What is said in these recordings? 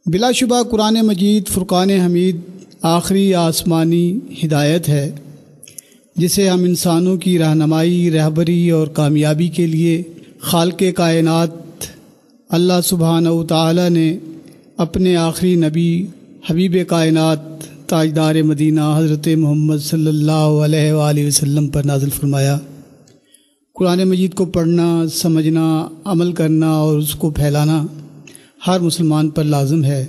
بلا شبہ قرآن مجید فرقان حمید آخری آسمانی ہدایت ہے جسے ہم انسانوں کی رہنمائی، رہبری اور کامیابی کے لیے خالق کائنات اللہ سبحانہ و تعالی نے اپنے آخری نبی حبیب کائنات تاجدار مدینہ حضرت محمد صلی اللہ علیہ وآلہ وسلم پر نازل فرمایا۔ قرآن مجید کو پڑھنا، سمجھنا، عمل کرنا اور اس کو پھیلانا ہر مسلمان پر لازم ہے،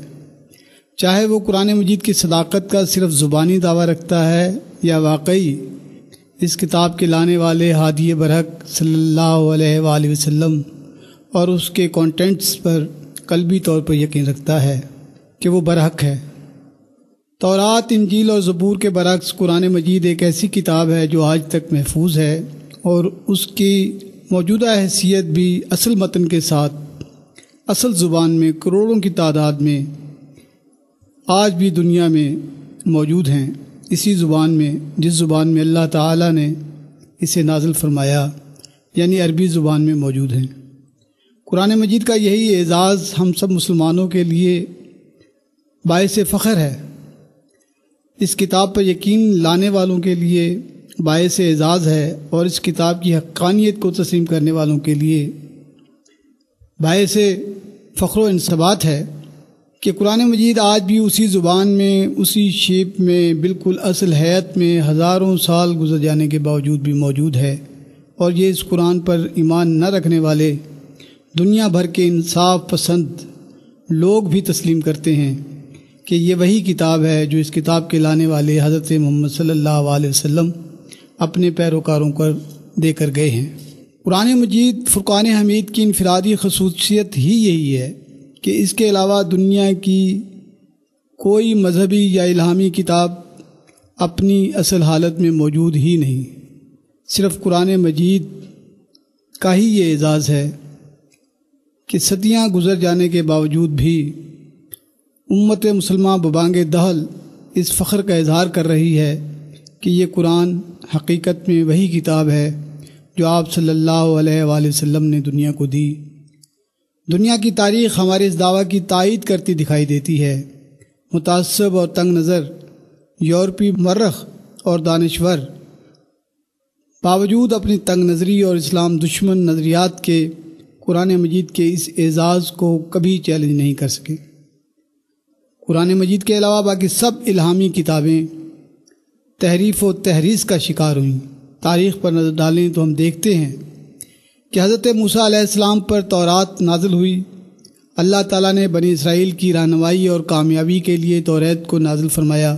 چاہے وہ قرآن مجید کی صداقت کا صرف زبانی دعویٰ رکھتا ہے یا واقعی اس کتاب کے لانے والے ہادی برحق صلی اللہ علیہ وآلہ وسلم اور اس کے کانٹینٹس پر قلبی طور پر یقین رکھتا ہے کہ وہ برحق ہے۔ تورات، انجیل اور زبور کے برعکس قرآن مجید ایک ایسی کتاب ہے جو آج تک محفوظ ہے اور اس کی موجودہ حیثیت بھی اصل متن کے ساتھ اصل زبان میں کروڑوں کی تعداد میں آج بھی دنیا میں موجود ہیں، اسی زبان میں جس زبان میں اللہ تعالیٰ نے اسے نازل فرمایا، یعنی عربی زبان میں موجود ہیں۔ قرآن مجید کا یہی اعزاز ہم سب مسلمانوں کے لیے باعث فخر ہے۔ اس کتاب پر یقین لانے والوں کے لیے باعث اعزاز ہے اور اس کتاب کی حقانیت کو تسلیم کرنے والوں کے لیے باعث فخر و انصبات ہے کہ قرآن مجید آج بھی اسی زبان میں، اسی شیپ میں، بالکل اصل حیت میں ہزاروں سال گزر جانے کے باوجود بھی موجود ہے، اور یہ اس قرآن پر ایمان نہ رکھنے والے دنیا بھر کے انصاف پسند لوگ بھی تسلیم کرتے ہیں کہ یہ وہی کتاب ہے جو اس کتاب کے لانے والے حضرت محمد صلی اللہ علیہ وسلم اپنے پیروکاروں کو دے کر گئے ہیں۔ قرآن مجید فرقان حمید کی انفرادی خصوصیت ہی یہی ہے کہ اس کے علاوہ دنیا کی کوئی مذہبی یا الہامی کتاب اپنی اصل حالت میں موجود ہی نہیں۔ صرف قرآن مجید کا ہی یہ اعزاز ہے کہ صدیاں گزر جانے کے باوجود بھی امت مسلمہ ببانگ دہل اس فخر کا اظہار کر رہی ہے کہ یہ قرآن حقیقت میں وہی کتاب ہے جو آپ صلی اللہ علیہ وآلہ وسلم نے دنیا کو دی۔ دنیا کی تاریخ ہمارے اس دعویٰ کی تائید کرتی دکھائی دیتی ہے۔ متعصب اور تنگ نظر یورپی مورخ اور دانشور باوجود اپنی تنگ نظری اور اسلام دشمن نظریات کے قرآن مجید کے اس اعزاز کو کبھی چیلنج نہیں کر سکے۔ قرآن مجید کے علاوہ باقی سب الہامی کتابیں تحریف و تحریض کا شکار ہوئیں۔ تاریخ پر نظر ڈالیں تو ہم دیکھتے ہیں کہ حضرت موسیٰ علیہ السلام پر تورات نازل ہوئی۔ اللہ تعالیٰ نے بنی اسرائیل کی رہنمائی اور کامیابی کے لیے توریت کو نازل فرمایا،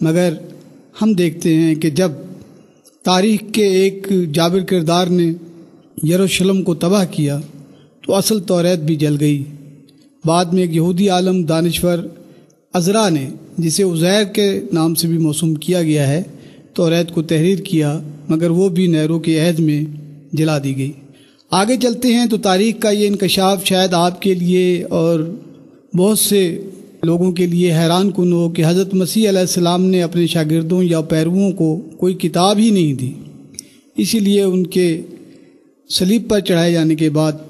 مگر ہم دیکھتے ہیں کہ جب تاریخ کے ایک جابر کردار نے یروشلم کو تباہ کیا تو اصل توریت بھی جل گئی۔ بعد میں ایک یہودی عالم دانشور عزرا نے، جسے عزیر کے نام سے بھی موسوم کیا گیا ہے، توریت کو تحریر کیا، مگر وہ بھی نیرو کے عہد میں جلا دی گئی۔ آگے چلتے ہیں تو تاریخ کا یہ انکشاف شاید آپ کے لیے اور بہت سے لوگوں کے لیے حیران کن ہو کہ حضرت مسیح علیہ السلام نے اپنے شاگردوں یا پیرووں کو کوئی کتاب ہی نہیں دی، اسی لیے ان کے صلیب پر چڑھائے جانے کے بعد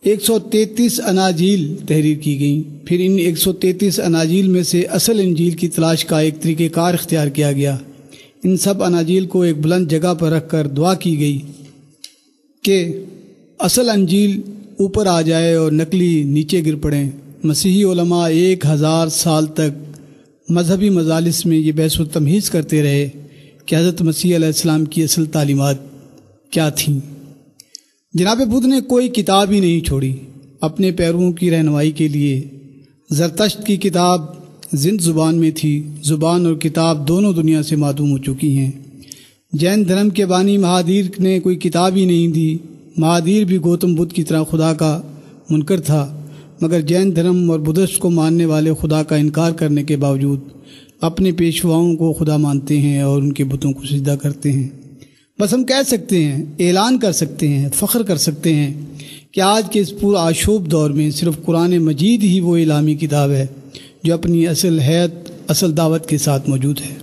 133 اناجیل تحریر کی گئیں۔ پھر ان 133 اناجیل میں سے اصل انجیل کی تلاش کا ایک طریقہ کار اختیار کیا گیا۔ ان سب اناجیل کو ایک بلند جگہ پر رکھ کر دعا کی گئی کہ اصل انجیل اوپر آ جائے اور نقلی نیچے گر پڑیں۔ مسیحی علماء 1000 سال تک مذہبی مجالس میں یہ بحث و تمہیز کرتے رہے کہ حضرت مسیح علیہ السلام کی اصل تعلیمات کیا تھیں۔ جناب بدھ نے کوئی کتاب ہی نہیں چھوڑی اپنے پیرووں کی رہنمائی کے لیے۔ زرتشت کی کتاب زند زبان میں تھی، زبان اور کتاب دونوں دنیا سے معدوم ہو چکی ہیں۔ جین دھرم کے بانی مہادیر نے کوئی کتاب ہی نہیں دی۔ مہادیر بھی گوتم بدھ کی طرح خدا کا منکر تھا، مگر جین دھرم اور بدھسٹ کو ماننے والے خدا کا انکار کرنے کے باوجود اپنے پیشواؤں کو خدا مانتے ہیں اور ان کے بتوں کو سجدہ کرتے ہیں۔ بس ہم کہہ سکتے ہیں، اعلان کر سکتے ہیں، فخر کر سکتے ہیں کہ آج کے اس پورا آشوب دور میں صرف قرآن مجید ہی وہ الہامی کتاب ہے جو اپنی اصل حیت، اصل دعوت کے ساتھ موجود ہے۔